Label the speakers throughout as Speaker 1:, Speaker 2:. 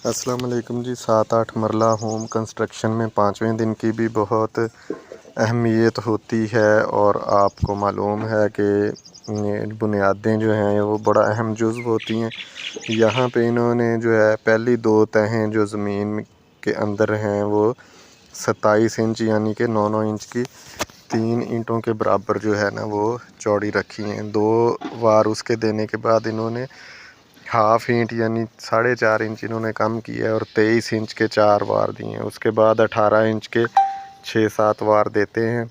Speaker 1: अस्सलाम वालेकुम जी। 7-8 मरला होम कंस्ट्रक्शन में 5वें दिन की भी बहुत अहमियत होती है और आपको मालूम है कि बुनियादें जो हैं वो बड़ा अहम जुज़्व होती हैं। यहाँ पे इन्होंने जो है पहली 2 तहें जो ज़मीन के अंदर हैं वो 27 इंच यानी कि 9-9 इंच की 3 ईंटों के बराबर जो है ना वो चौड़ी रखी हैं। 2 वार उसके देने के बाद इन्होंने हाफ ईंट यानी 4.5 इंच इन्होंने कम किया है और 23 इंच के 4 वार दिए हैं। उसके बाद 18 इंच के 6-7 वार देते हैं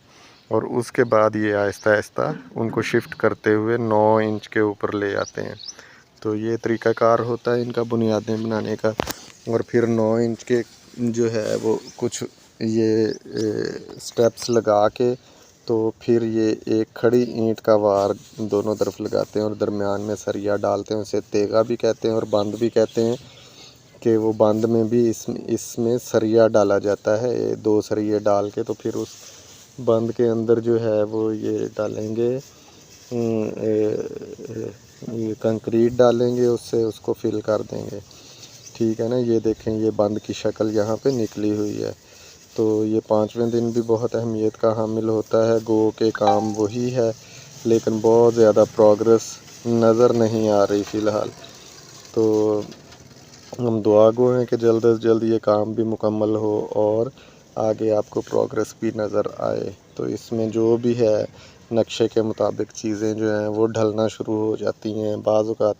Speaker 1: और उसके बाद ये आहिस्ता आहिस्ता उनको शिफ्ट करते हुए 9 इंच के ऊपर ले आते हैं। तो ये तरीक़ाकार होता है इनका बुनियादें बनाने का। और फिर 9 इंच के जो है वो कुछ ये स्टेप्स लगा के तो फिर ये एक खड़ी ईंट का वार दोनों तरफ लगाते हैं और दरमियान में सरिया डालते हैं। उसे तेगा भी कहते हैं और बंद भी कहते हैं कि वो बंद में भी इसमें सरिया डाला जाता है। 2 सरिये डाल के तो फिर उस बंद के अंदर जो है वो ये डालेंगे, ये कंक्रीट डालेंगे, उससे उसको फिल कर देंगे। ठीक है ना। ये देखें, ये बंद की शक्ल यहाँ पे निकली हुई है। तो ये 5वें दिन भी बहुत अहमियत का हामिल होता है। गो के काम वही है लेकिन बहुत ज़्यादा प्रोग्रेस नज़र नहीं आ रही फ़िलहाल। तो हम दुआ गो हैं कि जल्द से जल्द ये काम भी मुकम्मल हो और आगे आपको प्रोग्रेस भी नज़र आए। तो इसमें जो भी है नक्शे के मुताबिक चीज़ें जो हैं वो ढलना शुरू हो जाती हैं। बाज़ औक़ात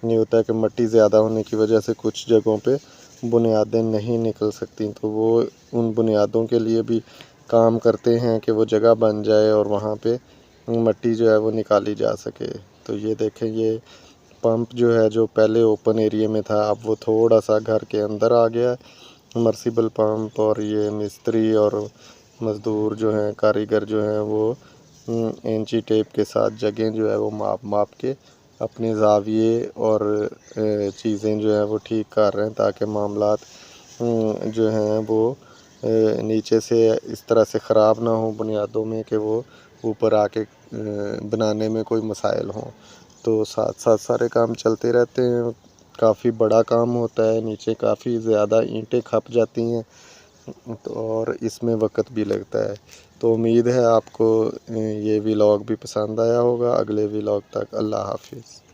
Speaker 1: ये होता है कि मिट्टी ज़्यादा होने की वजह से कुछ जगहों पे बुनियादें नहीं निकल सकती, तो वो उन बुनियादों के लिए भी काम करते हैं कि वो जगह बन जाए और वहाँ पे मिट्टी जो है वो निकाली जा सके। तो ये देखें, ये पंप जो है जो पहले ओपन एरिया में था अब वो थोड़ा सा घर के अंदर आ गया है, मर्सिबल पंप। और ये मिस्त्री और मज़दूर जो हैं, कारीगर जो हैं वो इंची टेप के साथ जगह जो है वो माप के अपने ज़ाविये और चीज़ें जो हैं वो ठीक कर रहे हैं ताकि मामलात जो हैं वो नीचे से इस तरह से ख़राब ना हो बुनियादों में कि वो ऊपर आके बनाने में कोई मसाइल हों। तो साथ साथ सारे काम चलते रहते हैं। काफ़ी बड़ा काम होता है, नीचे काफ़ी ज़्यादा ईंटें खप जाती हैं तो और इसमें वक्त भी लगता है। तो उम्मीद है आपको ये व्लॉग भी पसंद आया होगा। अगले व्लॉग तक अल्लाह हाफ़िज़।